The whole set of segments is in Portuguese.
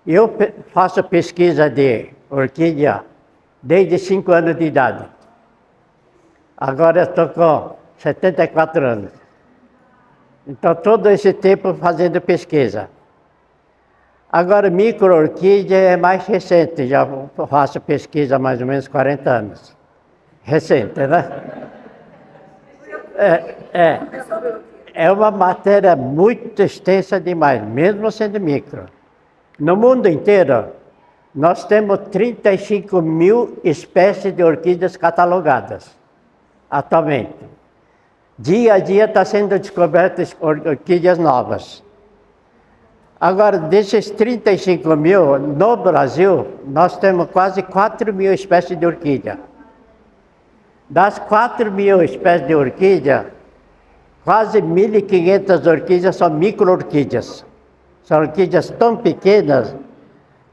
Eu faço pesquisa de orquídea desde 5 anos de idade. Agora eu estou com 74 anos. Então, todo esse tempo fazendo pesquisa. Agora, micro-orquídea é mais recente, já faço pesquisa há mais ou menos 40 anos. Recente, né? É uma matéria muito extensa demais, mesmo sendo micro. No mundo inteiro, nós temos 35 mil espécies de orquídeas catalogadas, atualmente. Dia a dia está sendo descobertas orquídeas novas. Agora, desses 35 mil, no Brasil, nós temos quase 4 mil espécies de orquídea. Das 4 mil espécies de orquídea, quase 1.500 orquídeas são micro-orquídeas. São orquídeas tão pequenas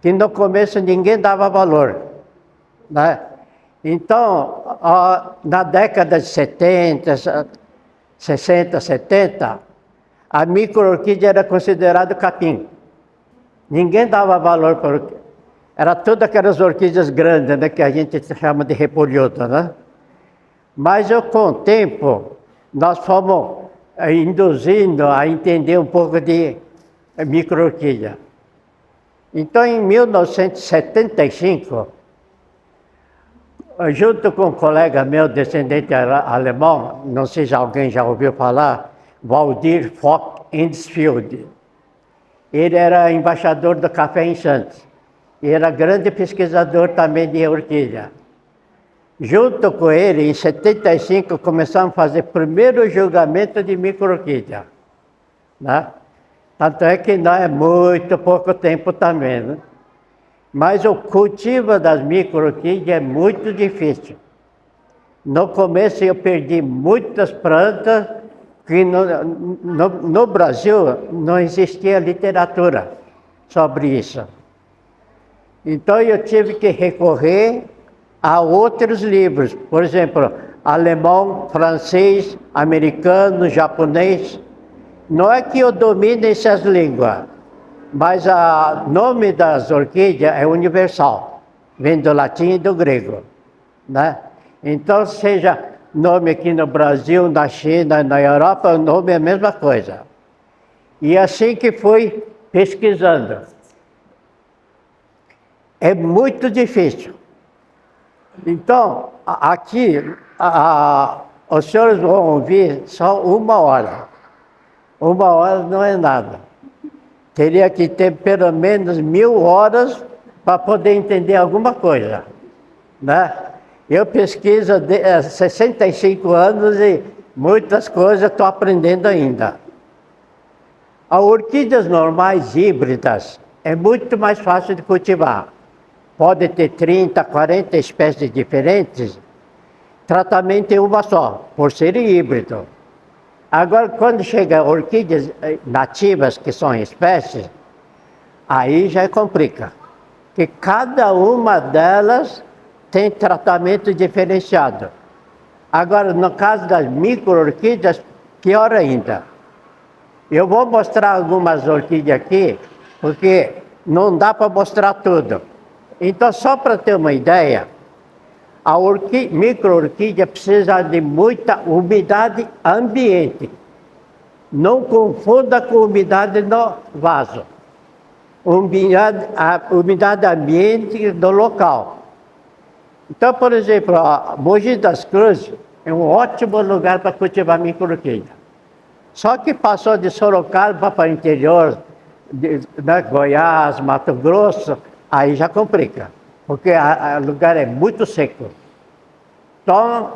que no começo ninguém dava valor, né? Então, na década de 70, 60, 70, a micro-orquídea era considerada capim. Ninguém dava valor para... Era todas aquelas orquídeas grandes, né, que a gente chama de repolhuda, né? Mas com o tempo, nós fomos induzindo a entender um pouco de micro-orquídea. Então, em 1975, junto com um colega meu, descendente alemão, não sei se alguém já ouviu falar, Waldir Fock Hensfield. Ele era embaixador do café em Santos. E era grande pesquisador também de orquídea. Junto com ele, em 75, começamos a fazer o primeiro julgamento de micro-orquídea, né? Tanto é que não é muito pouco tempo também, né? Mas o cultivo das micro-orquídeas é muito difícil. No começo eu perdi muitas plantas, que no Brasil não existia literatura sobre isso. Então eu tive que recorrer a outros livros, por exemplo, alemão, francês, americano, japonês. Não é que eu domine essas línguas, mas o nome das orquídeas é universal, vem do latim e do grego, né? Então, seja nome aqui no Brasil, na China, na Europa, o nome é a mesma coisa. E assim que fui pesquisando. É muito difícil. Então, aqui, os senhores vão ouvir só 1 hora. 1 hora não é nada. Teria que ter pelo menos 1000 horas para poder entender alguma coisa, né? Eu pesquiso há 65 anos e muitas coisas estou aprendendo ainda. As orquídeas normais híbridas é muito mais fácil de cultivar. Pode ter 30, 40 espécies diferentes, tratamento em uma só, por ser híbrido. Agora, quando chega orquídeas nativas, que são espécies, aí já complica. Porque cada uma delas tem tratamento diferenciado. Agora, no caso das micro-orquídeas, pior ainda. Eu vou mostrar algumas orquídeas aqui, porque não dá para mostrar tudo. Então, só para ter uma ideia, a micro-orquídea precisa de muita umidade ambiente. Não confunda com umidade no vaso. A umidade ambiente do local. Então, por exemplo, Mogi das Cruzes é um ótimo lugar para cultivar micro-orquídea. Só que passou de Sorocaba para o interior, né, Goiás, Mato Grosso, aí já complica, porque o lugar é muito seco. Então,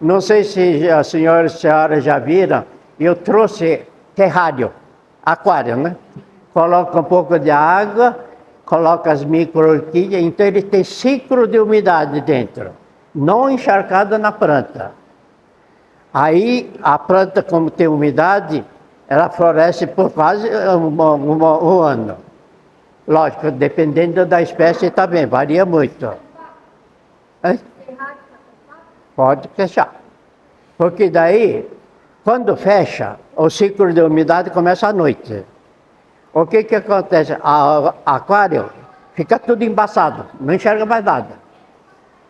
não sei se as senhoras e senhoras já viram, eu trouxe terrário, aquário, né? Coloca um pouco de água, coloca as micro-orquídeas, então ele tem ciclo de umidade dentro, não encharcado na planta. Aí a planta, como tem umidade, ela floresce por quase um ano. Lógico, dependendo da espécie também, varia muito. Pode fechar. Porque daí, quando fecha, o ciclo de umidade começa à noite. O que acontece? A aquário fica tudo embaçado, não enxerga mais nada.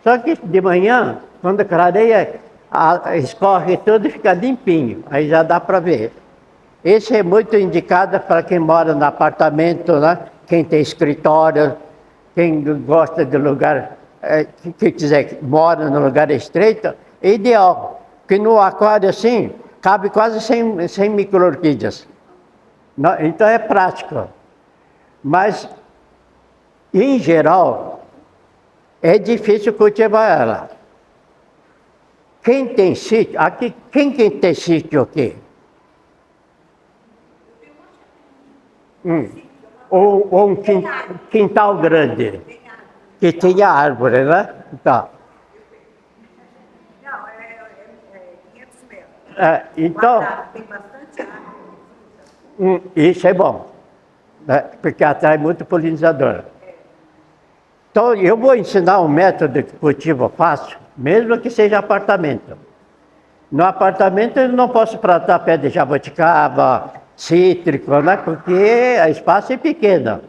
Só que de manhã, quando clareia, escorre tudo e fica limpinho, aí já dá para ver. Esse é muito indicado para quem mora no apartamento, né? Quem tem escritório, quem gosta de lugar, que quiser, mora no lugar estreito, é ideal. Porque no aquário assim, cabe quase 100 micro-orquídeas. Então é prático. Mas, em geral, é difícil cultivar ela. Quem tem sítio, aqui, quem tem sítio aqui? Ou um quintal grande, que tenha árvore, né? Então, Não, é 500 metros. Então, Tem bastante árvore. isso é bom, né? Porque atrai muito polinizador. Então, eu vou ensinar um método de cultivo fácil, mesmo que seja apartamento. No apartamento eu não posso plantar pé de jabuticaba, cítrico, né? Porque o espaço é pequeno.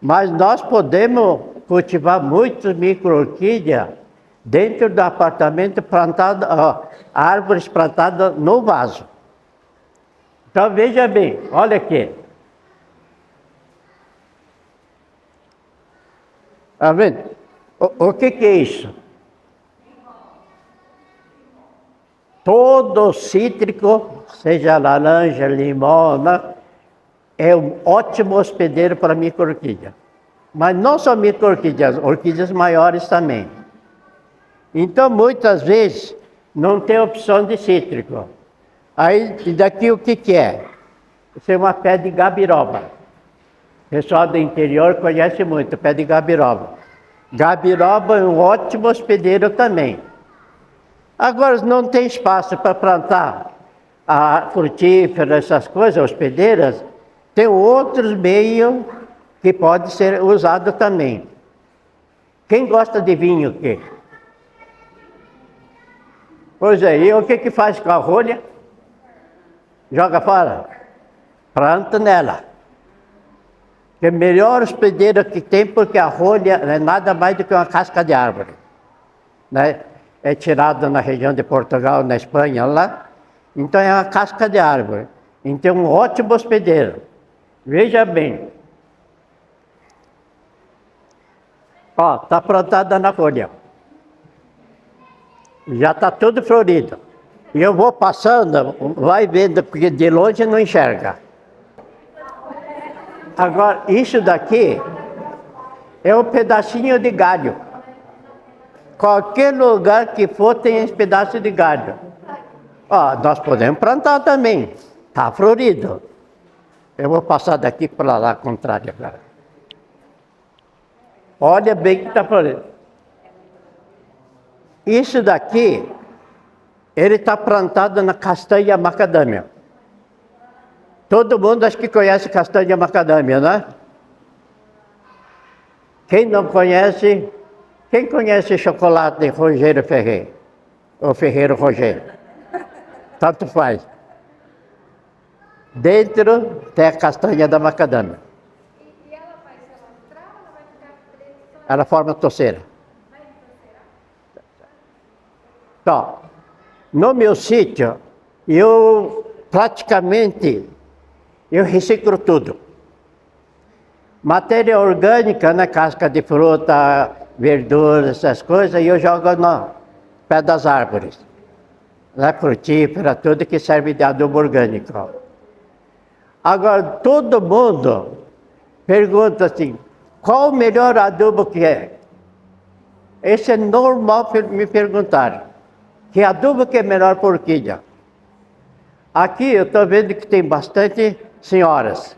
Mas nós podemos cultivar muitos micro-orquídeas dentro do apartamento, plantado, árvores plantadas no vaso. Então veja bem, olha aqui. Está vendo? O que é isso? Todo cítrico, seja laranja, limão, né, é um ótimo hospedeiro para micro-orquídea. Mas não só micro-orquídeas, orquídeas maiores também. Então, muitas vezes, não tem opção de cítrico. Aí, daqui o que é? Isso é uma pé de gabiroba. O pessoal do interior conhece muito, pé de gabiroba. Gabiroba é um ótimo hospedeiro também. Agora, não tem espaço para plantar a frutífera, essas coisas, hospedeiras, tem outros meios que podem ser usados também. Quem gosta de vinho aqui? Pois é, e o que faz com a rolha? Joga fora? Planta nela. É o melhor hospedeiro que tem, porque a rolha é nada mais do que uma casca de árvore, né? É tirada na região de Portugal, na Espanha, lá. Então é uma casca de árvore. Então é um ótimo hospedeiro. Veja bem. Ó, está plantada na folha. Já está tudo florido. E eu vou passando, vai vendo, porque de longe não enxerga. Agora, isso daqui é um pedacinho de galho. Qualquer lugar que for tem esse pedaço de galho. Ó, nós podemos plantar também. Está florido. Eu vou passar daqui para lá, contrário agora. Olha bem que está florido. Isso daqui, ele está plantado na castanha macadâmia. Todo mundo acho que conhece castanha macadâmia, né? Quem não conhece, quem conhece chocolate de Rogério Ferreira? Ou Ferreiro Rogério? Tanto faz. Dentro tem a castanha da macadâmia. E ela vai se alastrar ou ela vai ficar presa? Ela forma toceira. Vai entorcerar? Então, no meu sítio, eu praticamente reciclo tudo. Matéria orgânica, né, casca de fruta, verduras, essas coisas, eu jogo no pé das árvores. Né, frutífera, tudo que serve de adubo orgânico. Agora, todo mundo pergunta assim, qual o melhor adubo que é? Esse é normal me perguntar. Que adubo que é melhor para orquídea? Aqui eu estou vendo que tem bastante senhoras,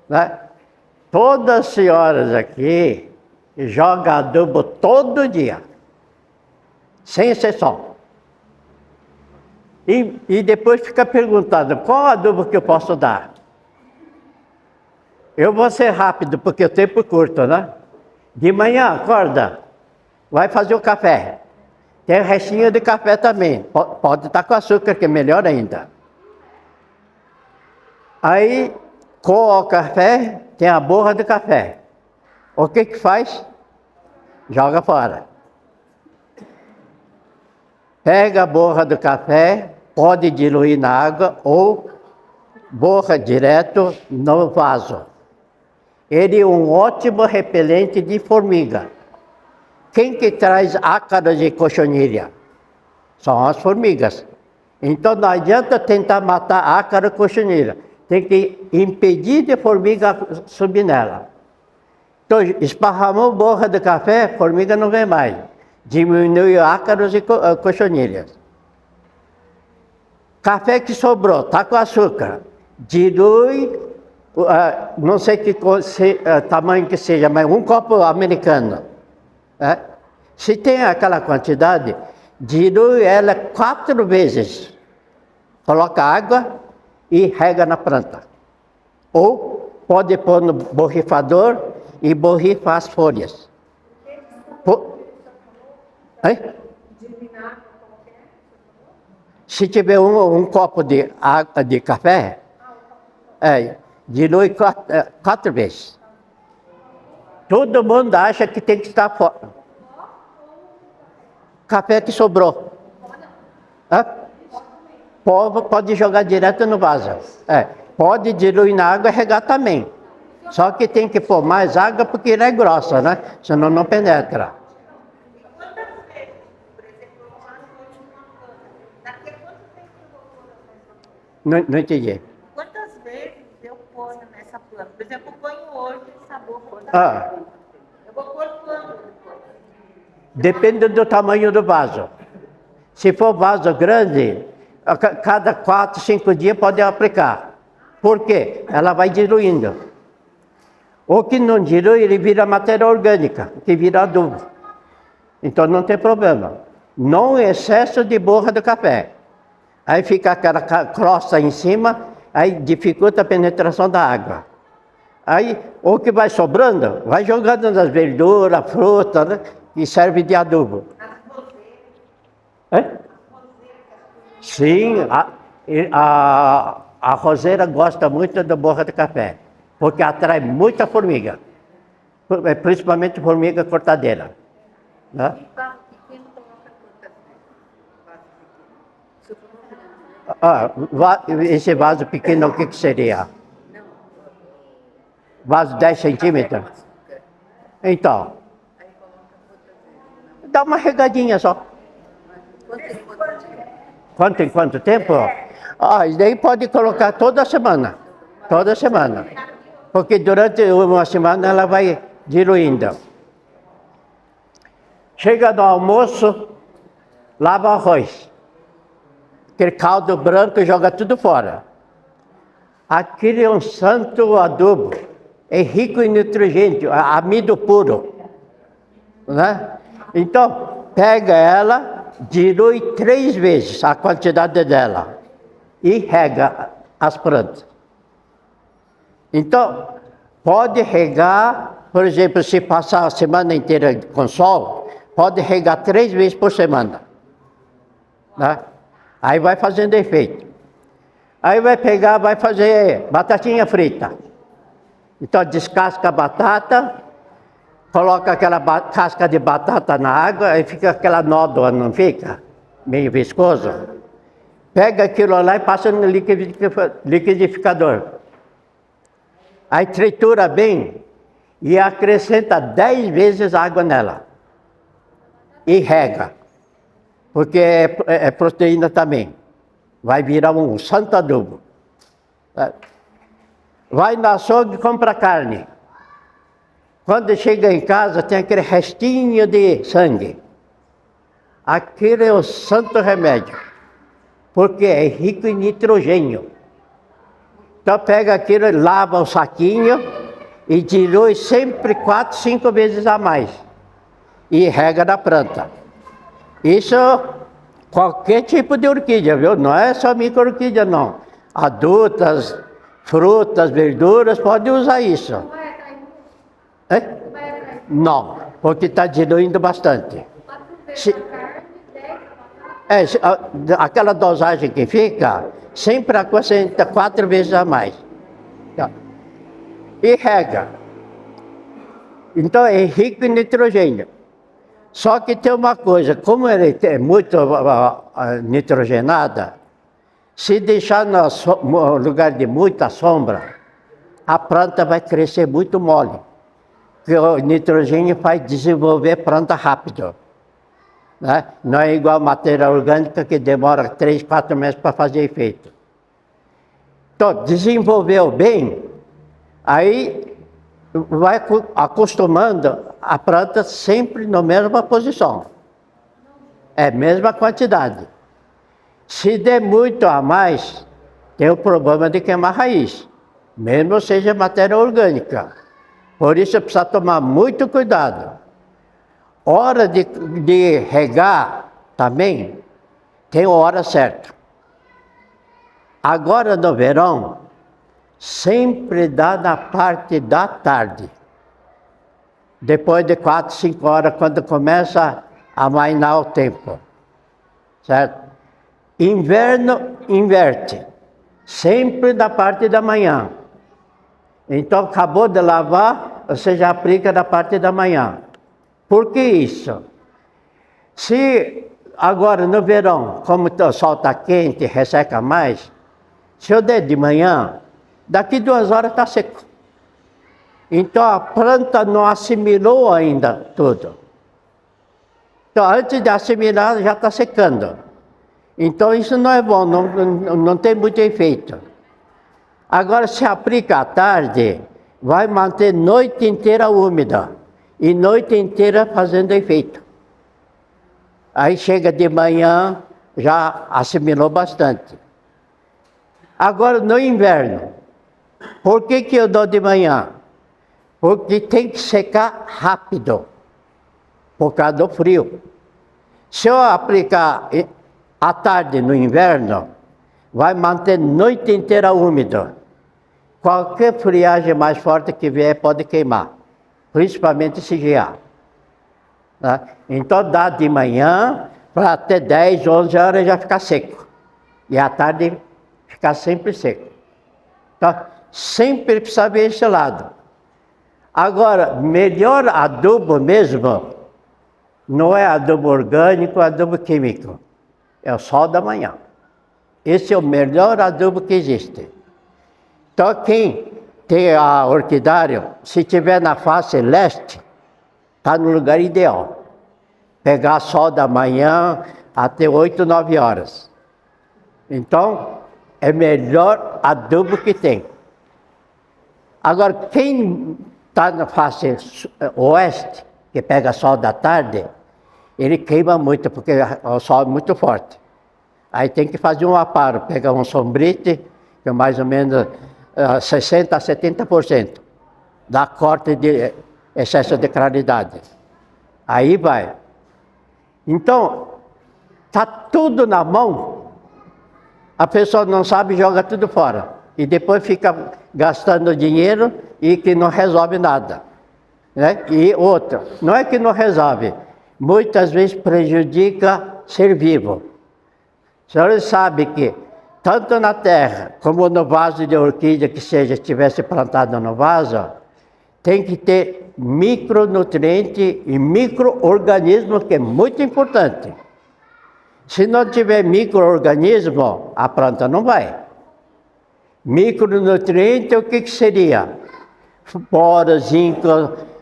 né? Todas as senhoras aqui jogam adubo todo dia, sem exceção. E depois fica perguntando, qual adubo que eu posso dar? Eu vou ser rápido, porque o tempo é curto, né? De manhã, acorda, vai fazer o café. Tem restinho de café também, pode estar com açúcar, que é melhor ainda. Aí, Coa o café, tem a borra do café. O que que faz? Joga fora. Pega a borra do café, pode diluir na água ou borra direto no vaso. Ele é um ótimo repelente de formiga. Quem que traz ácaros de cochonilha? São as formigas. Então não adianta tentar matar ácaro e cochonilha. Tem que impedir de formiga subir nela. Então, esparramou borra de café, formiga não vem mais. Diminui ácaros e cochonilhas. Café que sobrou, está com açúcar. Dilui, não sei que tamanho que seja, mas um copo americano. Se tem aquela quantidade, dilui ela 4 vezes. Coloca água e rega na planta. Ou pode pôr no borrifador e borrifa as folhas. Se tiver um copo de água de café, dilui 4 vezes. Todo mundo acha que tem que estar fora. Café que sobrou. Pode jogar direto no vaso. Pode diluir na água e regar também. Só que tem que pôr mais água porque ela é grossa, né? Senão não penetra. Quantas vezes, por exemplo, eu faço hoje uma planta, daqui a quanto tempo eu vou pôr nessa planta? Não entendi. Quantas vezes eu ponho nessa planta? Por exemplo, eu ponho hoje sabor da planta. Eu vou pôr quando depois? Depende do tamanho do vaso. Se for vaso grande, cada 4, 5 dias pode aplicar. Por quê? Ela vai diluindo. O que não dilui, ele vira matéria orgânica, que vira adubo. Então não tem problema. Não excesso de borra do café. Aí fica aquela crosta em cima, aí dificulta a penetração da água. Aí o que vai sobrando, vai jogando nas verduras, frutas, né? E serve de adubo. Sim, a roseira gosta muito da borra de café, porque atrai muita formiga, principalmente formiga cortadeira. Né? Esse vaso pequeno, o que seria? Vaso 10 centímetros? Então, dá uma regadinha só. Quanto tempo? Isso daí pode colocar toda semana. Toda semana. Porque durante uma semana ela vai diluindo. Chega no almoço, lava arroz. Aquele caldo branco joga tudo fora. Aquele é um santo adubo. É rico em nutrientes, amido puro. Né? Então, pega ela, dilui 3 vezes a quantidade dela e rega as plantas. Então, pode regar, por exemplo, se passar a semana inteira com sol, pode regar 3 vezes por semana. Né? Aí vai fazendo efeito. Aí vai pegar, vai fazer batatinha frita. Então, descasca a batata, coloca aquela casca de batata na água, aí fica aquela nódoa, não fica? Meio viscoso. Pega aquilo lá e passa no liquidificador. Aí tritura bem e acrescenta 10 vezes água nela. E rega. Porque é proteína também. Vai virar um santo adubo. Vai no açougue e compra carne. Quando chega em casa, tem aquele restinho de sangue. Aquele é o santo remédio, porque é rico em nitrogênio. Então pega aquilo, lava o saquinho e dilui sempre 4, 5 vezes a mais. E rega na planta. Isso, qualquer tipo de orquídea, viu? Não é só micro-orquídea, não. Adultas, frutas, verduras, pode usar isso. Não vai atrair muito? Não vai atrair muito? Não, porque está diluindo bastante. 4 vezes Se- a carne, 10 a batata. Aquela dosagem que fica, sempre acrescenta 4 vezes a mais. Tá. e rega. Então é rico em nitrogênio. Só que tem uma coisa, como ele é muito nitrogenada, se deixar no lugar de muita sombra, a planta vai crescer muito mole. Porque o nitrogênio faz desenvolver planta rápido. Né? Não é igual a matéria orgânica que demora 3, 4 meses para fazer efeito. Então, desenvolveu bem, aí vai acostumando a planta sempre na mesma posição. É mesma quantidade. Se der muito a mais, tem o problema de queimar raiz, mesmo seja matéria orgânica. Por isso precisa tomar muito cuidado. Hora de regar também, tem hora certa. Agora no verão, sempre dá na parte da tarde. Depois de 4, 5 horas, quando começa a amainar o tempo. Certo? Inverno, inverte. Sempre na parte da manhã. Então, acabou de lavar, você já aplica na parte da manhã. Por que isso? Se agora no verão, como o sol está quente, resseca mais, se eu der de manhã, daqui 2 horas está seco. Então a planta não assimilou ainda tudo. Então antes de assimilar já está secando. Então isso não é bom, não tem muito efeito. Agora se aplica à tarde, vai manter noite inteira úmida. E noite inteira fazendo efeito. Aí chega de manhã, já assimilou bastante. Agora no inverno, por que eu dou de manhã? Porque tem que secar rápido, por causa do frio. Se eu aplicar à tarde no inverno, vai manter noite inteira úmido. Qualquer friagem mais forte que vier pode queimar, principalmente CGA. Né? Então dá de manhã para até 10, 11 horas já ficar seco. E à tarde ficar sempre seco. Então sempre precisa ver esse lado. Agora, melhor adubo mesmo, não é adubo orgânico, é adubo químico. É o sol da manhã. Esse é o melhor adubo que existe. Então, quem tem a orquidária, se tiver na face leste, está no lugar ideal. Pegar sol da manhã até 8, 9 horas. Então, é o melhor adubo que tem. Agora, quem está na face oeste, que pega sol da tarde, ele queima muito, porque o sol é muito forte. Aí tem que fazer um aparo, pegar um sombrite, que é mais ou menos 60% a 70%, dá corte de excesso de claridade. Aí vai. Então, está tudo na mão, a pessoa não sabe, joga tudo fora. E depois fica gastando dinheiro e que não resolve nada. Né? E outra, não é que não resolve, muitas vezes prejudica ser vivo. A senhora sabe que tanto na terra como no vaso de orquídea que seja, estivesse plantado no vaso, tem que ter micronutriente e micro-organismo, que é muito importante. Se não tiver micro-organismo, a planta não vai. Micronutriente, o que seria? Boro, zinco,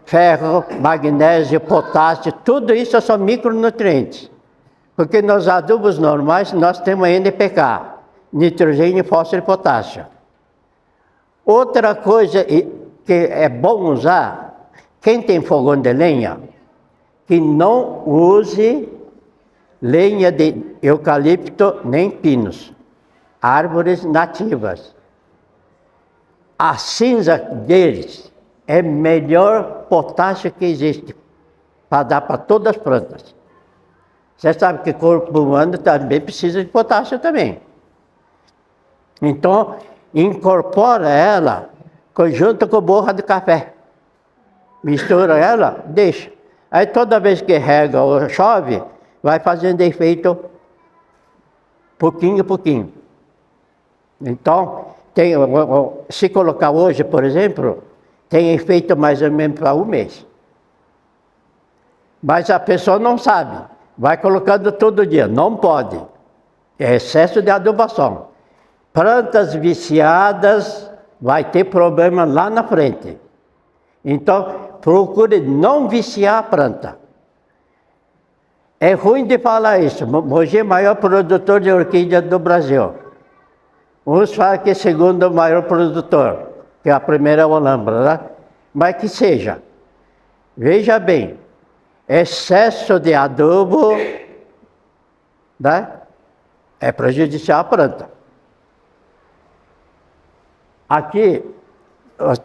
ferro, magnésio, potássio, tudo isso são micronutrientes. Porque nos adubos normais nós temos NPK, nitrogênio, fósforo e potássio. Outra coisa que é bom usar, quem tem fogão de lenha, que não use lenha de eucalipto nem pinos, árvores nativas. A cinza deles é o melhor potássio que existe, para dar para todas as plantas. Você sabe que o corpo humano também precisa de potássio também. Então, incorpora ela junto com borra de café. Mistura ela, deixa. Aí toda vez que rega ou chove, vai fazendo efeito pouquinho a pouquinho. Então, se colocar hoje, por exemplo, tem efeito mais ou menos para um mês. Mas a pessoa não sabe. Vai colocando todo dia. Não pode. É excesso de adubação. Plantas viciadas vai ter problema lá na frente. Então, procure não viciar a planta. É ruim de falar isso. Mogi é o maior produtor de orquídea do Brasil. Uns falam que é o segundo maior produtor, que a primeira é a Olambra, né? Mas que seja. Veja bem, excesso de adubo, né, é prejudicial à planta. Aqui,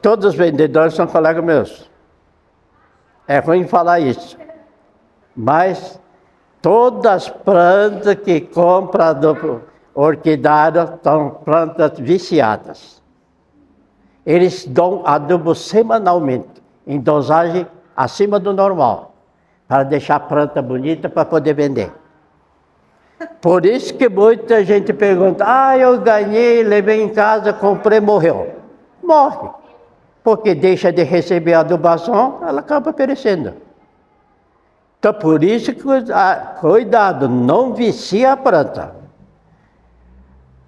todos os vendedores são colegas meus. É ruim falar isso. Mas todas as plantas que compram adubo orquidário são plantas viciadas. Eles dão adubo semanalmente, em dosagem acima do normal, para deixar a planta bonita para poder vender. Por isso que muita gente pergunta, eu ganhei, levei em casa, comprei, morreu. Morre. Porque deixa de receber adubação, ela acaba perecendo. Então, por isso que, cuidado, não vicia a planta.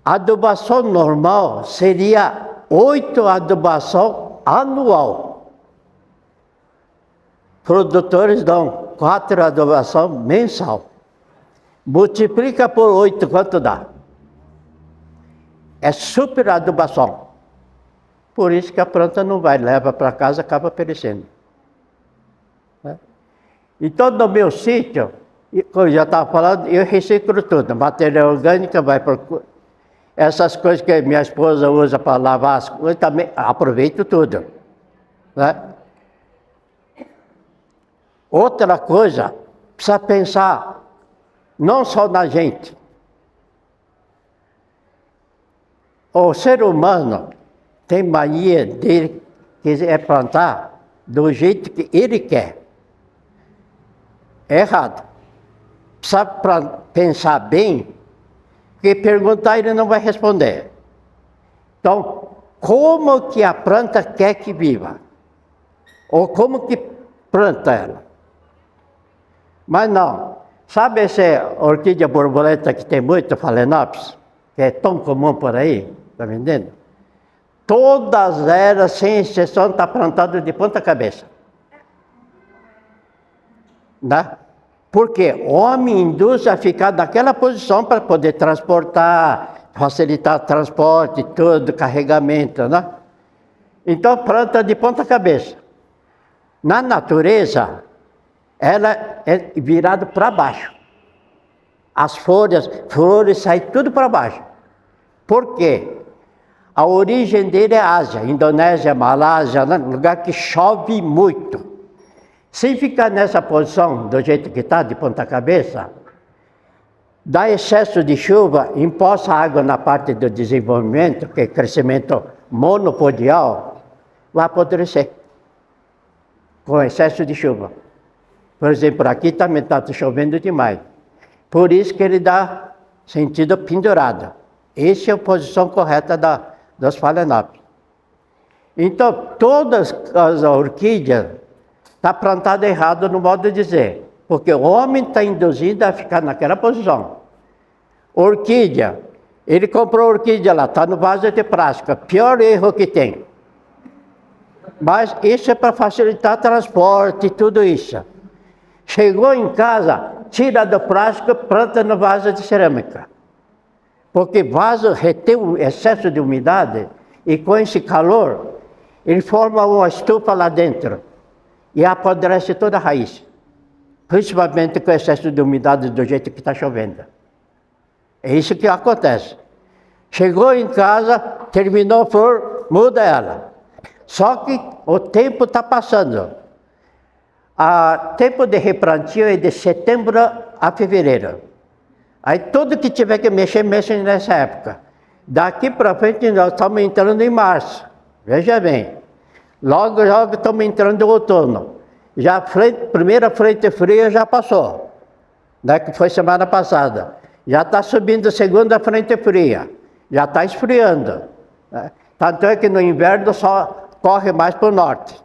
A adubação normal seria 8 adubação anual. Produtores dão 4 adubação mensal. Multiplica por 8, quanto dá? É super adubação. Por isso que a planta não vai, leva para casa, acaba perecendo. Então, no meu sítio, como eu já estava falando, eu reciclo tudo. Matéria orgânica vai por... Essas coisas que minha esposa usa para lavar as coisas, também aproveito tudo. Né? Outra coisa, precisa pensar não só na gente. O ser humano tem mania de quiser plantar do jeito que ele quer. É errado. Precisa pensar bem, porque perguntar ele não vai responder. Então, como que a planta quer que viva? Ou como que planta ela? Mas não. Sabe essa orquídea borboleta que tem muito, Phalaenopsis, que é tão comum por aí, está vendendo? Todas elas, sem exceção, estão plantadas de ponta cabeça. Né? Porque o homem induz a ficar naquela posição para poder transportar, facilitar o transporte, tudo, carregamento, né? Então, planta de ponta cabeça. Na natureza, ela é virada para baixo. As folhas, flores saem tudo para baixo. Por quê? A origem dele é Ásia, Indonésia, Malásia, né? Lugar que chove muito. Se ficar nessa posição, do jeito que está, de ponta cabeça, dá excesso de chuva, empoça água na parte do desenvolvimento, que é crescimento monopodial, vai apodrecer com excesso de chuva. Por exemplo, aqui também está chovendo demais. Por isso que ele dá sentido pendurado. Essa é a posição correta das Phalaenopsis. Então, todas as orquídeas estão plantadas errado no modo de dizer. Porque o homem está induzido a ficar naquela posição. Orquídea, ele comprou orquídea lá, está no vaso de plástico. Pior erro que tem. Mas isso é para facilitar o transporte e tudo isso. Chegou em casa, tira do plástico, planta no vaso de cerâmica. Porque vaso retém um excesso de umidade e com esse calor, ele forma uma estufa lá dentro e apodrece toda a raiz. Principalmente com excesso de umidade do jeito que está chovendo. É isso que acontece. Chegou em casa, terminou a flor, muda ela. Só que o tempo está passando. O tempo de replantio é de setembro a fevereiro. Aí tudo que tiver que mexer, mexe nessa época. Daqui para frente nós estamos entrando em março. Veja bem. Logo estamos entrando em outono. Já primeira frente fria já passou. Né, que foi semana passada. Já está subindo a segunda frente fria. Já está esfriando. Né? Tanto é que no inverno só corre mais para o norte.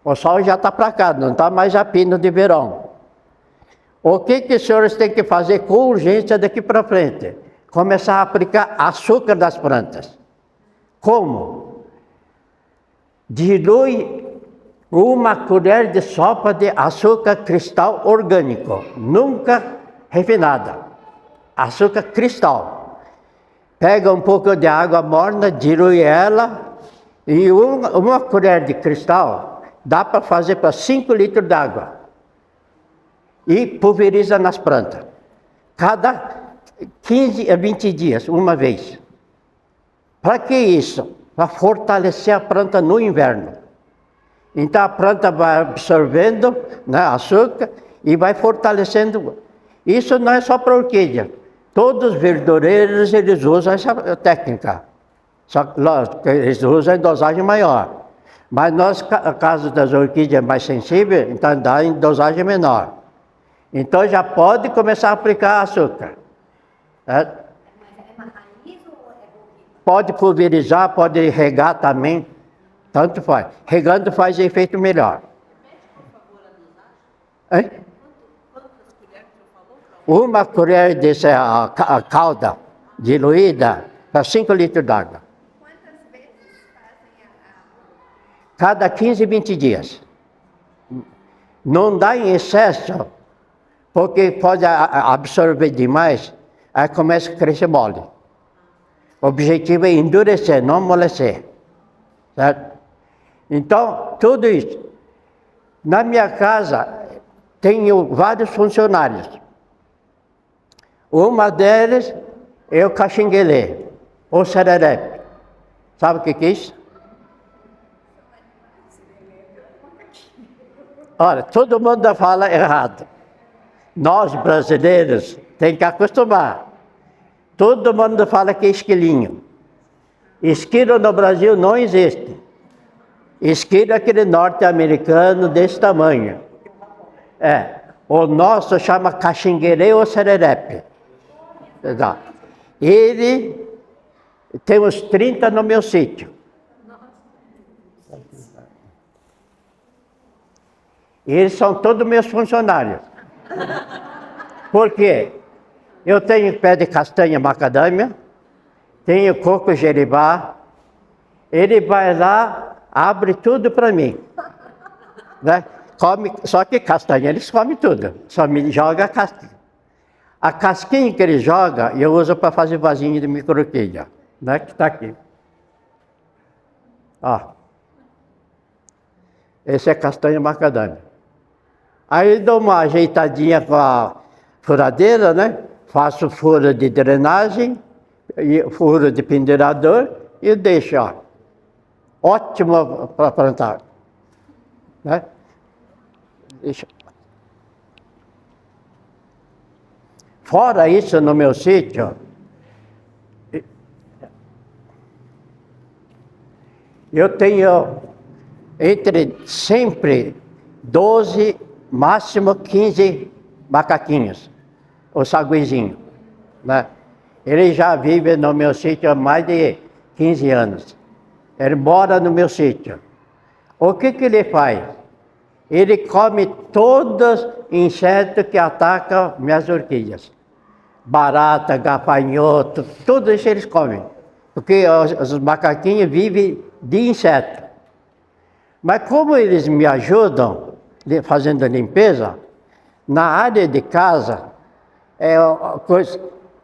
O sol já está para cá, não está mais a pino de verão. O que os senhores têm que fazer com urgência daqui para frente? Começar a aplicar açúcar das plantas. Como? Dilui 1 colher de sopa de açúcar cristal orgânico, nunca refinada. Açúcar cristal. Pega um pouco de água morna, dilui ela, e 1 colher de cristal dá para fazer para 5 litros d'água. E pulveriza nas plantas. Cada 15 a 20 dias, uma vez. Para que isso? Para fortalecer a planta no inverno. Então a planta vai absorvendo, né, açúcar e vai fortalecendo. Isso não é só para orquídea. Todos os verdureiros eles usam essa técnica. Só que, lógico, eles usam em dosagem maior. Mas nós, caso das orquídeas mais sensíveis, então dá em dosagem menor. Então já pode começar a aplicar açúcar. Mas é na raiz ou é borrifa? Pode pulverizar, pode regar também. Tanto faz. Regando faz efeito melhor. Hein? Quantas colheres que eu falou? 1 colher dessa a calda diluída para 5 litros d'água. Quantas vezes fazem a... Cada 15, 20 dias. Não dá em excesso, porque pode absorver demais, aí começa a crescer mole. O objetivo é endurecer, não amolecer. Certo? Então, tudo isso. Na minha casa, tenho vários funcionários. Uma deles é o caxinguelê, ou sererepe. Sabe o que é isso? Olha, todo mundo fala errado. Nós, brasileiros, tem que acostumar. Todo mundo fala que é esquilinho. Esquilo no Brasil não existe. Esquilo é aquele norte-americano desse tamanho. O nosso chama caxinguelê ou sererepe. Ele tem uns 30 no meu sítio. Eles são todos meus funcionários. Por quê? Eu tenho pé de castanha macadâmia, tenho coco jeribá, ele vai lá, abre tudo para mim. Né? Come, só que castanha eles comem tudo, só me joga a casquinha. A casquinha que ele joga, eu uso para fazer vasinho de micro-orquídea, né? Que está aqui. Ó. Esse é castanha macadâmia. Aí dou uma ajeitadinha com a furadeira, né? Faço furo de drenagem, e furo de pendurador e deixo, ó. Ótimo para plantar. Né? Deixa. Fora isso, no meu sítio, eu tenho sempre 12, máximo 15 macaquinhos, o saguizinho, né? Ele já vive no meu sítio há mais de 15 anos. Ele mora no meu sítio. O que ele faz? Ele come todos os insetos que atacam minhas orquídeas. Barata, gafanhoto, tudo isso eles comem. Porque os macaquinhos vivem de inseto. Mas como eles me ajudam fazendo a limpeza, na área de casa,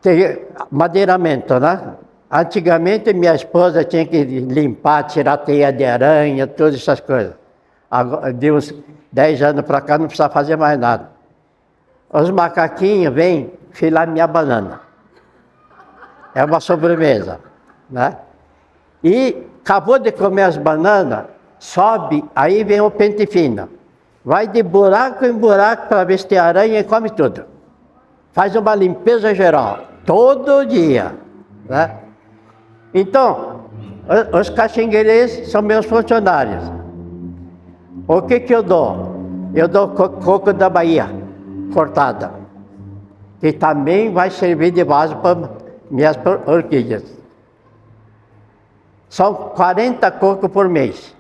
tem madeiramento, né? Antigamente minha esposa tinha que limpar, tirar teia de aranha, todas essas coisas. Agora, de uns 10 anos para cá não precisa fazer mais nada. Os macaquinhos vêm filar minha banana. É uma sobremesa, né? E acabou de comer as bananas, sobe, aí vem o pente fino. Vai de buraco em buraco para ver se tem aranha e come tudo. Faz uma limpeza geral, todo dia, né? Então, os caxinguelês são meus funcionários. O que eu dou? Eu dou coco da Bahia, cortada, que também vai servir de base para minhas orquídeas. São 40 cocos por mês.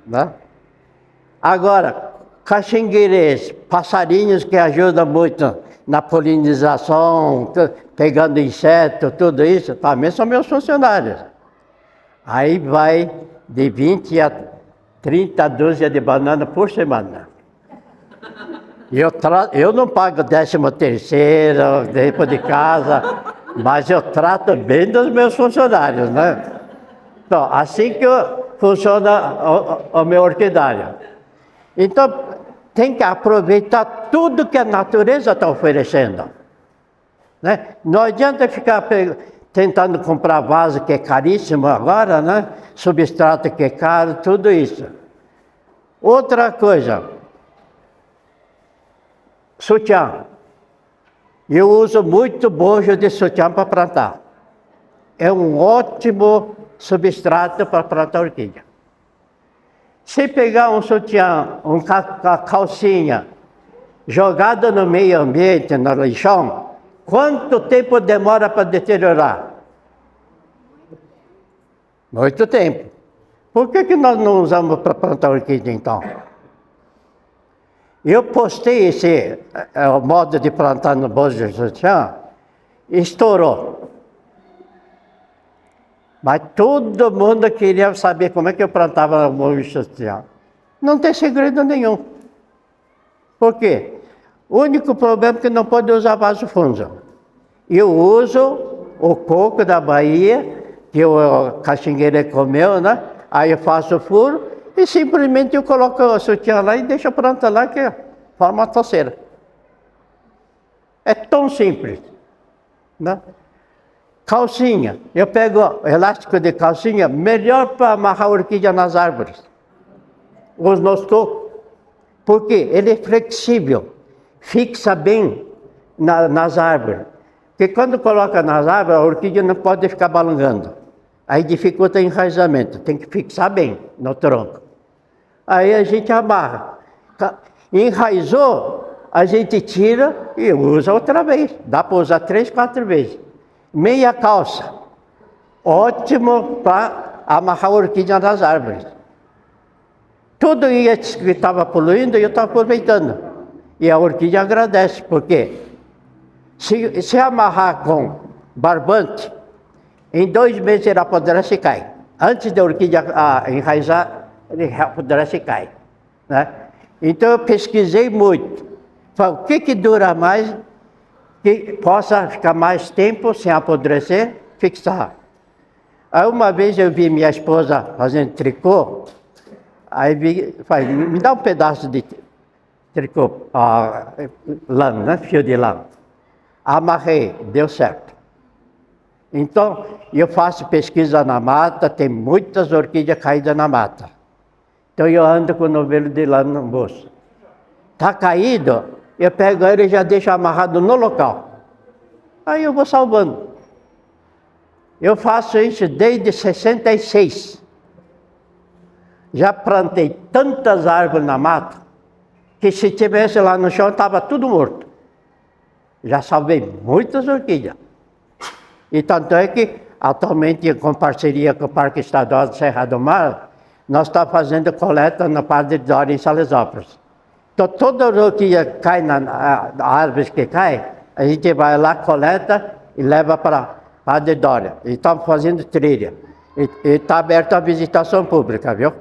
né? Agora, caxingueires, passarinhos que ajudam muito na polinização, pegando inseto, tudo isso, também são meus funcionários. Aí vai de 20 a 30 dúzias de banana por semana. E eu não pago 13º, tempo de casa, mas eu trato bem dos meus funcionários, né? Então, assim que funciona o meu orquidário. Então, tem que aproveitar tudo que a natureza está oferecendo, né? Não adianta ficar tentando comprar vaso que é caríssimo agora, né? Substrato que é caro, tudo isso. Outra coisa, sutiã. Eu uso muito bojo de sutiã para plantar. É um ótimo substrato para plantar orquídea. Se pegar um sutiã, uma calcinha, jogada no meio ambiente, no lixão, quanto tempo demora para deteriorar? Muito tempo. Por que nós não usamos para plantar orquídea, então? Eu postei esse modo de plantar no bojo de sutiã, estourou. Mas todo mundo queria saber como é que eu plantava o bojo de sutiã. Não tem segredo nenhum. Por quê? O único problema é que não pode usar vaso fundo. Eu uso o coco da Bahia, que o caxingueiro comeu, né? Aí eu faço o furo e simplesmente eu coloco o sutiã lá e deixo a planta lá, que forma a toceira. É tão simples, né? Calcinha. Eu pego elástico de calcinha, melhor para amarrar a orquídea nas árvores. Os nos tocos. Por quê? Ele é flexível. Fixa bem nas árvores. Porque quando coloca nas árvores, a orquídea não pode ficar balangando. Aí dificulta o enraizamento. Tem que fixar bem no tronco. Aí a gente amarra. Enraizou, a gente tira e usa outra vez. Dá para usar 3, 4 vezes. Meia calça. Ótimo para amarrar a orquídea nas árvores. Tudo isso que estava poluindo, eu estou aproveitando. E a orquídea agradece, porque se amarrar com barbante, em 2 meses ela apodrece e cai. Antes da orquídea enraizar, ele apodrece e cai, né? Então eu pesquisei muito. Falei, o que dura mais, que possa ficar mais tempo sem apodrecer, fixar. Aí uma vez eu vi minha esposa fazendo tricô, aí falei, me dá um pedaço de tricô, lã, né? Fio de lã. Amarrei, deu certo. Então, eu faço pesquisa na mata, tem muitas orquídeas caídas na mata. Então eu ando com o novelo de lã no bolso. Está caído, eu pego ele e já deixo amarrado no local. Aí eu vou salvando. Eu faço isso desde 66. Já plantei tantas árvores na mata, que se tivesse lá no chão, estava tudo morto. Já salvei muitas orquídeas. E tanto é que, atualmente, com parceria com o Parque Estadual de Serra do Mar, nós estamos fazendo coleta na Padre Dória, em Salesópolis. Então, toda orquídea que cai na árvore que cai, a gente vai lá, coleta e leva para Padre Dória. E estamos fazendo trilha. E está aberto à visitação pública, viu?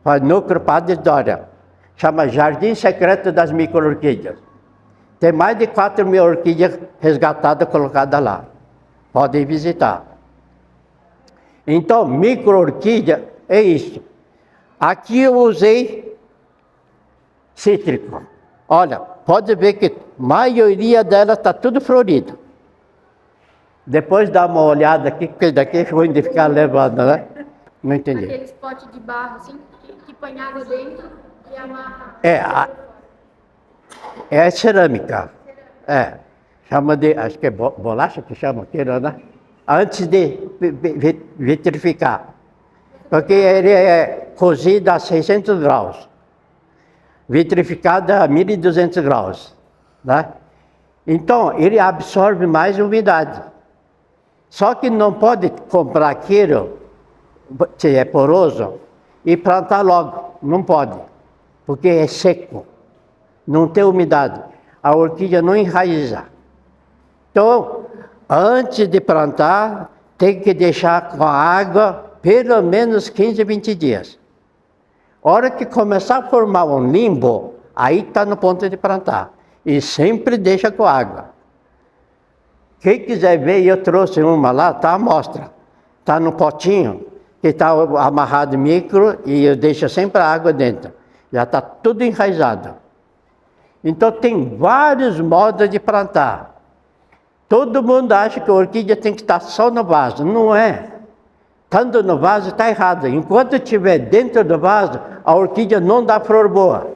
Faz núcleo Padre Dória. Chama Jardim Secreto das Micro-Orquídeas. Tem mais de 4.000 orquídeas resgatadas, colocadas lá. Podem visitar. Então, micro-orquídea é isso. Aqui eu usei cítrico. Olha, pode ver que a maioria delas está tudo florido. Depois dá uma olhada aqui, porque daqui é ruim de ficar levando, né? Não entendi. Aqueles potes de barro, assim, que põe água dentro e amarra. É cerâmica. É. Chama de, acho que é bolacha que chama aquilo, né? Antes de vitrificar. Porque ele é cozido a 600 graus. Vitrificado a 1.200 graus, né? Então, ele absorve mais umidade. Só que não pode comprar aquilo, que é poroso, e plantar logo. não pode, porque é seco, não tem umidade. A orquídea não enraiza. Então, antes de plantar, tem que deixar com a água pelo menos 15, 20 dias. A hora que começar a formar um limbo, aí está no ponto de plantar. E sempre deixa com água. Quem quiser ver, eu trouxe uma lá, tá a amostra. Está no potinho, que está amarrado micro, e eu deixo sempre a água dentro. Já está tudo enraizado. Então tem vários modos de plantar. Todo mundo acha que a orquídea tem que estar só no vaso. Não é. Estando no vaso está errado. Enquanto estiver dentro do vaso, a orquídea não dá flor boa.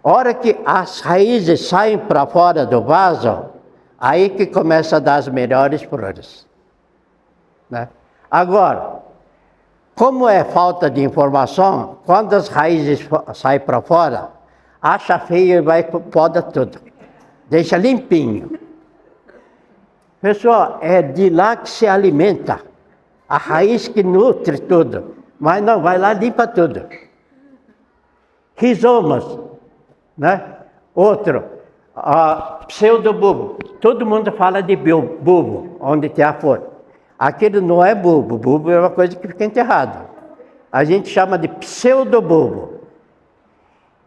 A hora que as raízes saem para fora do vaso, aí que começa a dar as melhores flores. Né? Agora, como é falta de informação, quando as raízes saem para fora, acha feio e vai poda tudo. Deixa limpinho. Pessoal, é de lá que se alimenta. A raiz que nutre tudo. Mas não, vai lá e limpa tudo. Rizomas, né? Outro, pseudobulbo. Todo mundo fala de bulbo, onde tem a flor. Aquele não é bulbo. Bulbo é uma coisa que fica enterrada. A gente chama de pseudobulbo.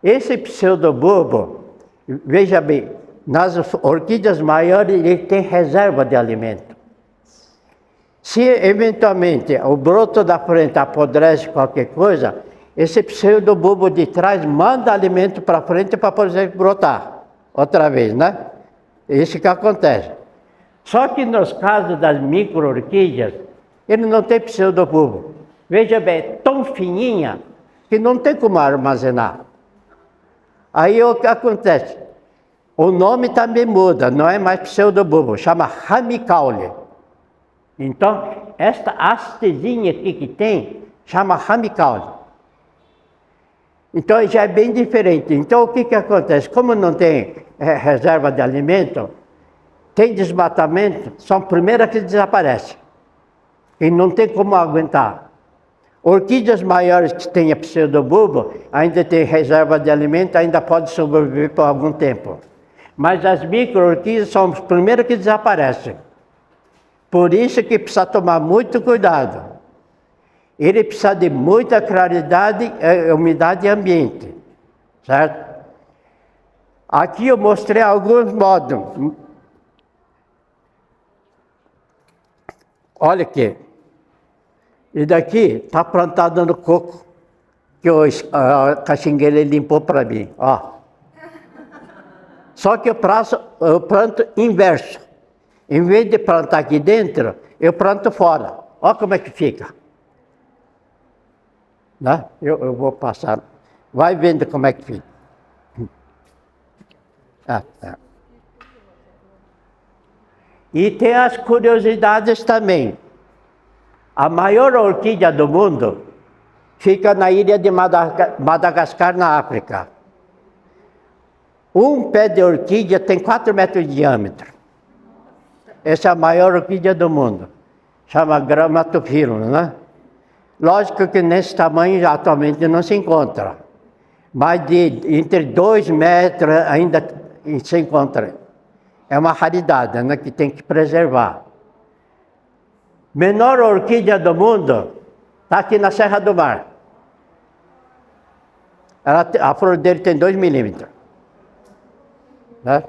Esse pseudobulbo, veja bem, nas orquídeas maiores ele tem reserva de alimento. Se eventualmente o broto da frente apodrece qualquer coisa, esse pseudobulbo de trás manda alimento para frente para poder brotar outra vez, né? Isso que acontece. Só que nos casos das micro-orquídeas, ele não tem pseudobulbo. Veja bem, é tão fininha que não tem como armazenar. Aí o que acontece? O nome também muda, não é mais pseudobulbo, chama ramicaule. Então, esta hastezinha aqui que tem, chama ramicaule. Então, já é bem diferente. Então, o que acontece? Como não tem reserva de alimento, tem desmatamento, são as primeiras que desaparecem. E não tem como aguentar. Orquídeas maiores que tenham pseudobulbo, ainda tem reserva de alimento, ainda pode sobreviver por algum tempo. Mas as micro-orquídeas são as primeiras que desaparecem. Por isso que precisa tomar muito cuidado. Ele precisa de muita claridade, umidade e ambiente. Certo? Aqui eu mostrei alguns modos. Olha aqui. E daqui está plantado no coco, que a caxingueira limpou para mim. Ó. Só que eu planto inverso. Em vez de plantar aqui dentro, eu planto fora. Olha como é que fica. Né? Eu vou passar. Vai vendo como é que fica. E tem as curiosidades também. A maior orquídea do mundo fica na ilha de Madagascar, na África. Um pé de orquídea tem 4 metros de diâmetro. Essa é a maior orquídea do mundo. Chama Grammatophyllum, né? Lógico que nesse tamanho atualmente não se encontra. Mas entre 2 metros ainda se encontra. É uma raridade, né, que tem que preservar. Menor orquídea do mundo está aqui na Serra do Mar. A flor dele tem 2 milímetros. Né?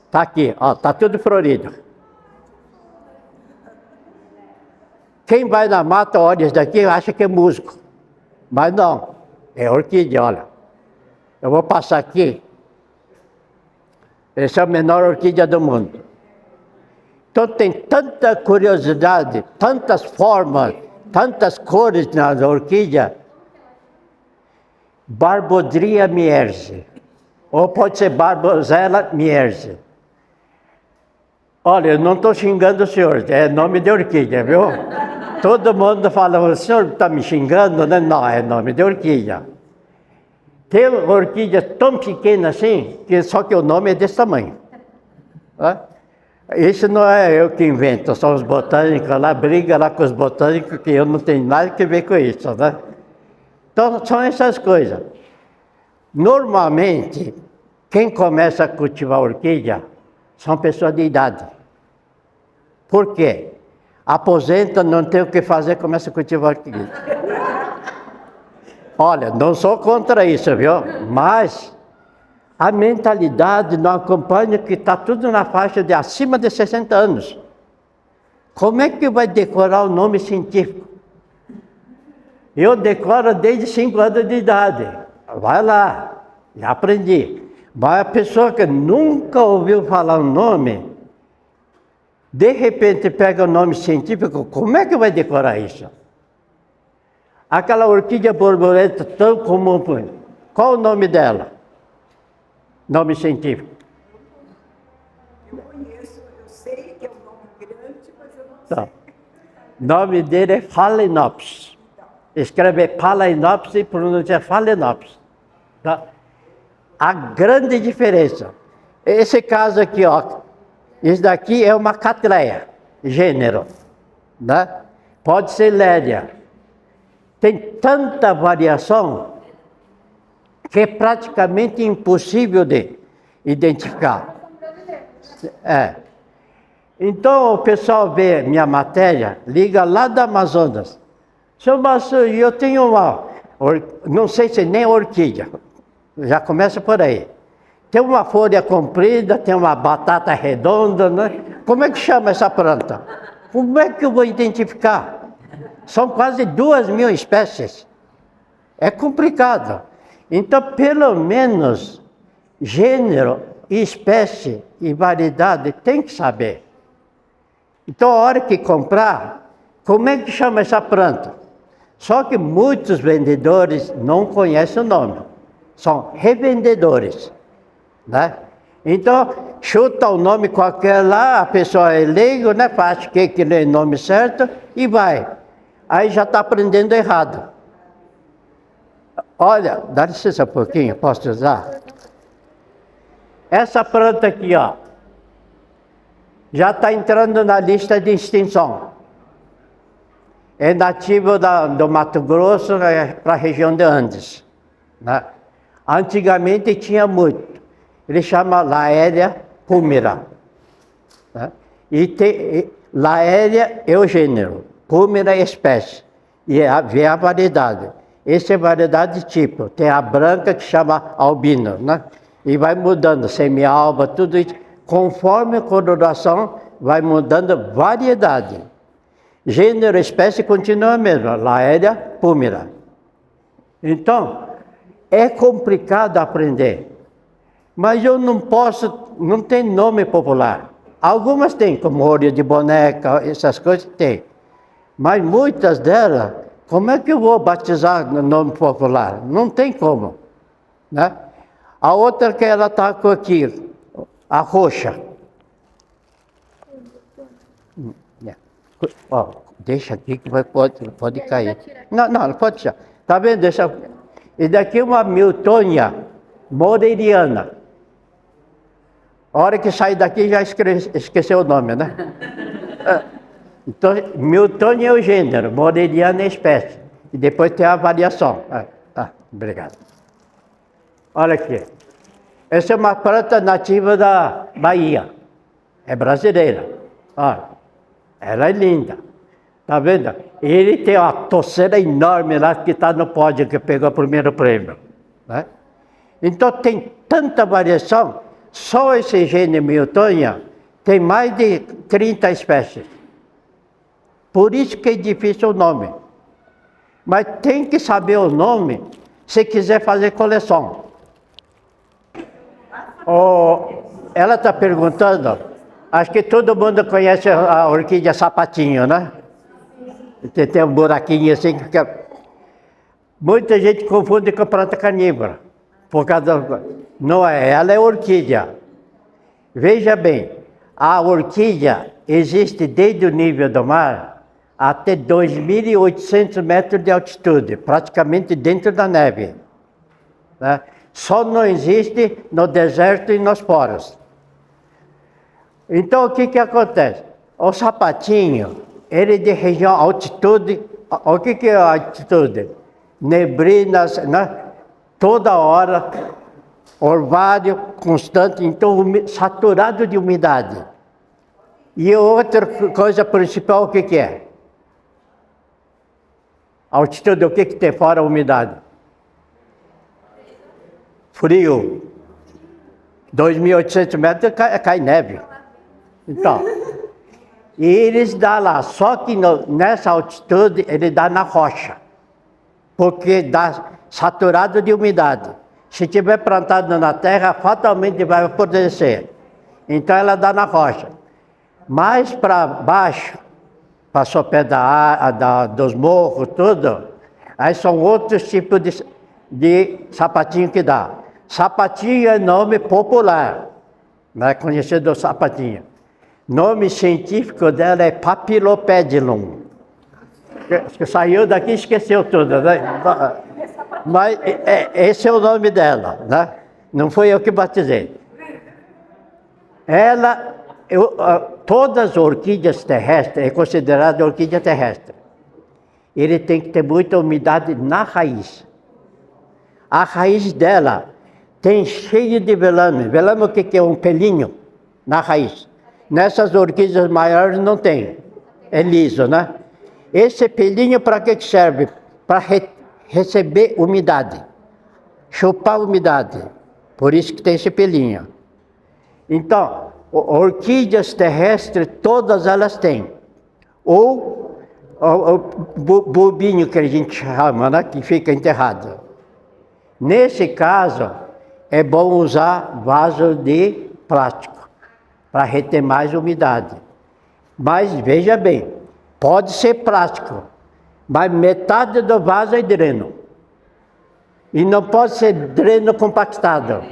Está aqui, ó, está tudo florido. Quem vai na mata olha isso daqui acha que é musgo. Mas não, é orquídea, olha. Eu vou passar aqui. Essa é a menor orquídea do mundo. Então tem tanta curiosidade, tantas formas, tantas cores na orquídea. Barbodria mierzi, ou pode ser Barbosella mierzi. Olha, eu não estou xingando o senhor, é nome de orquídea, viu? Todo mundo fala, o senhor está me xingando, né? Não, é nome de orquídea. Tem orquídea tão pequena assim, que só que o nome é desse tamanho. Isso não é eu que invento, são os botânicos lá, briga lá com os botânicos, que eu não tenho nada que ver com isso, né? Então, são essas coisas. Normalmente, quem começa a cultivar orquídea são pessoas de idade. Por quê? Aposenta, não tem o que fazer, começa a cultivar orquídea. Olha, não sou contra isso, viu? Mas a mentalidade não acompanha que está tudo na faixa de acima de 60 anos. Como é que vai decorar o nome científico? Eu decoro desde 5 anos de idade. Vai lá, já aprendi. Mas a pessoa que nunca ouviu falar o nome, de repente pega o nome científico, como é que vai decorar isso? Aquela orquídea borboleta tão comum, qual o nome dela? Nome científico. Eu conheço, eu sei que é um nome grande, mas eu não Tá. sei. O nome dele é Phalaenopsis. Escreve Phalaenopsis e pronuncia Phalaenopsis. Tá? A grande diferença. Esse caso aqui, ó. Esse daqui é uma Cattleya, gênero. Né? Pode ser Lélia. Tem tanta variação que é praticamente impossível de identificar. É. Então o pessoal vê minha matéria, liga lá da Amazonas. Seu Márcio, eu tenho não sei se nem orquídea, já começa por aí. Tem uma folha comprida, tem uma batata redonda, né? Como é que chama essa planta? Como é que eu vou identificar? São quase 2.000 espécies. É complicado. Então, pelo menos, gênero, espécie e variedade tem que saber. Então, a hora que comprar, como é que chama essa planta? Só que muitos vendedores não conhecem o nome. São revendedores. Né? Então, chuta o nome qualquer lá, a pessoa é leigo, né? Faz que lê o nome certo e vai. Aí já está aprendendo errado. Olha, dá licença um pouquinho, posso usar? Essa planta aqui, ó, já está entrando na lista de extinção. É nativo do Mato Grosso, para a região de Andes. Né? Antigamente tinha muito. Ele chama Laelia púmera. Né? Laelia é o gênero, púmera é a espécie. E vê a variedade. Essa é a variedade tipo. Tem a branca que chama albino, né? E vai mudando, semi-alba, tudo isso. Conforme a coloração, vai mudando variedade. Gênero, espécie continua a mesma, Laelia púmera. Então, é complicado aprender. Mas eu não posso, não tem nome popular. Algumas tem, como olho de boneca, essas coisas tem. Mas muitas delas, como é que eu vou batizar no nome popular? Não tem como. Né? A outra que ela está aqui, a roxa. Ó, deixa aqui que pode cair. Não pode deixar. Tá vendo? Deixa. E daqui uma Miltonia moreriana. A hora que sair daqui já esqueceu o nome, né? Então, Miltonia é o gênero, moreriana é a espécie. E depois tem a variação. Obrigado. Olha aqui. Essa é uma planta nativa da Bahia. É brasileira. Olha, ela é linda. Tá vendo? Ele tem uma toceira enorme lá que está no pódio, que pegou o primeiro prêmio. Né? Então tem tanta variação. Só esse gênero Miltonia tem mais de 30 espécies. Por isso que é difícil o nome. Mas tem que saber o nome se quiser fazer coleção. Ela está perguntando, acho que todo mundo conhece a orquídea sapatinho, né? Tem um buraquinho assim que fica... Muita gente confunde com planta carnívora. Por causa não é, ela é orquídea. Veja bem, a orquídea existe desde o nível do mar até 2.800 metros de altitude, praticamente dentro da neve. Né? Só não existe no deserto e nos poros. Então, o que que acontece? O sapatinho, ele é de região altitude. O que que é a altitude? Neblinas, né? Toda hora, orvalho constante, então saturado de umidade. E outra coisa principal, o que que é? A altitude, o que que tem fora a umidade? Frio. 2.800 metros cai neve. Então, e eles dão lá, só que nessa altitude ele dá na rocha, porque dá saturado de umidade. Se tiver plantado na terra, fatalmente vai apodrecer. Então ela dá na rocha. Mais para baixo, passou pé dos morros, tudo, aí são outros tipos de sapatinho que dá. Sapatinho é nome popular, não é conhecido sapatinho. Nome científico dela é Papilopedilum. Que saiu daqui e esqueceu tudo, né? Mas esse é o nome dela, né? Não foi eu que batizei. Todas as orquídeas terrestres é considerada orquídea terrestre. Ele tem que ter muita umidade na raiz. A raiz dela tem cheio de velame. Velame o que é? Um pelinho na raiz. Nessas orquídeas maiores não tem. É liso, né? Esse pelinho para que serve? Para receber umidade. Chupar umidade. Por isso que tem esse pelinho. Então, orquídeas terrestres, todas elas têm. Ou o bulbinho que a gente chama, né? Que fica enterrado. Nesse caso, é bom usar vaso de plástico para reter mais umidade. Mas veja bem, pode ser plástico, mas metade do vaso é dreno. E não pode ser dreno compactado.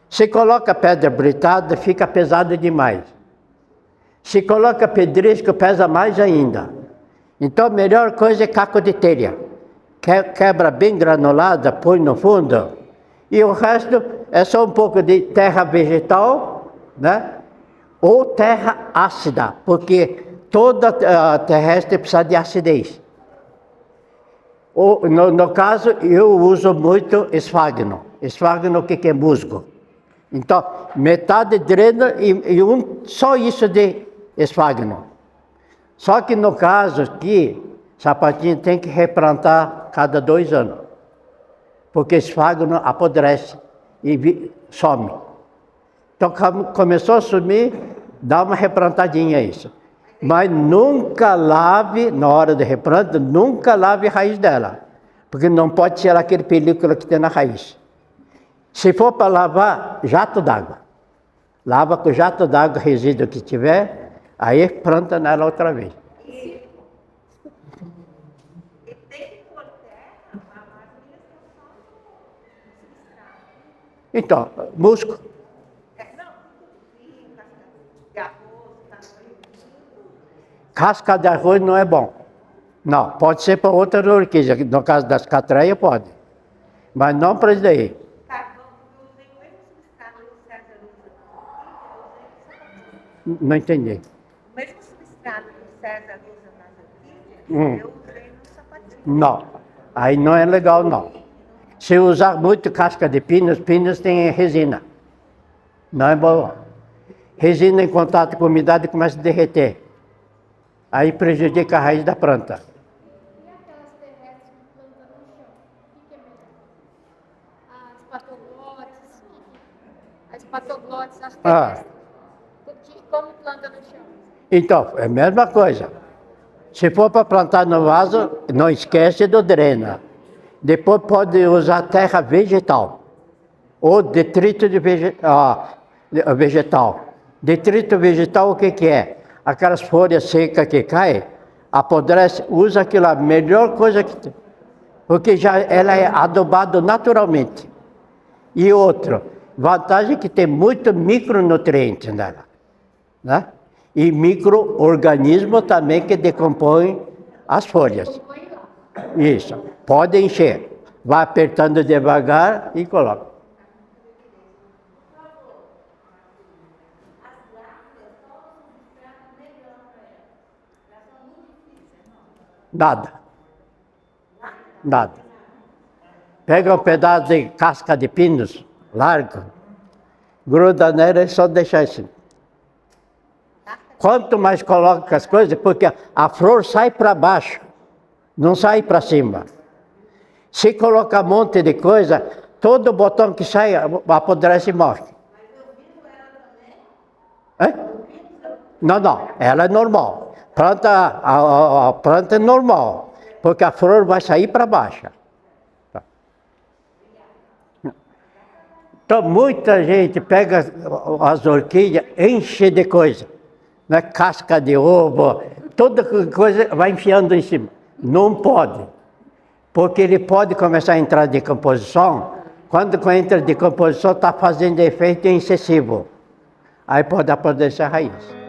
Se coloca pedra britada, fica pesado demais. Se coloca pedrisco, pesa mais ainda. Então a melhor coisa é caco de telha. Quebra bem granulada, põe no fundo. E o resto é só um pouco de terra vegetal, né? Ou terra ácida, porque toda terrestre precisa de acidez. No caso, eu uso muito esfagno. Esfagno, o que é musgo? Então, metade dreno e só isso de esfagno. Só que no caso aqui, sapatinho tem que replantar cada 2 anos. Porque esfagno apodrece e some. Então, começou a sumir, dá uma replantadinha isso. Mas nunca lave, na hora de replanta, nunca lave a raiz dela. Porque não pode tirar aquele película que tem na raiz. Se for para lavar, jato d'água. Lava com jato d'água, resíduo que tiver, aí planta nela outra vez. E tem que pôr terra, mas eles estão só no substrato. Então, musgo. Não, fica, de arroz, tá? Casca de arroz não é bom. Não, pode ser para outra orquídea. No caso das catreias, pode. Mas não para isso daí. Carvão, eu usei o mesmo substrato que o César usa. Não entendi. O mesmo substrato que o César usa nas orquídeas, eu usei no sapatinho. Não, aí não é legal não. Se usar muito casca de pinos, pinos tem resina. Não é bom. Resina em contato com umidade começa a derreter. Aí prejudica a raiz da planta. E aquelas terrestres que plantam no chão? O que é melhor? As patoglotes, as terrestres. Como planta no chão? Então, é a mesma coisa. Se for para plantar no vaso, não esquece do dreno. Depois pode usar terra vegetal. Ou detrito de vegetal. Detrito vegetal o que que é? Aquelas folhas secas que caem, apodrece, usa aquilo, a melhor coisa que tem. Porque já ela é adubada naturalmente. E outro, vantagem que tem muito micronutrientes nela. Né? E micro-organismo também que decompõem as folhas. Isso, pode encher. Vai apertando devagar e coloca. Nada. Nada. Pega um pedaço de casca de pinos, largo, gruda nela e só deixa assim. Quanto mais coloca as coisas, porque a flor sai para baixo, não sai para cima. Se colocar um monte de coisa, todo botão que sai apodrece e morre. É? Não, ela é normal. A planta é normal, porque a flor vai sair para baixo. Então, muita gente pega as orquídeas, enche de coisa, né? Casca de ovo, toda coisa vai enfiando em cima. Não pode, porque ele pode começar a entrar em decomposição. Quando entra em decomposição, está fazendo efeito excessivo. Aí pode apodrecer a raiz.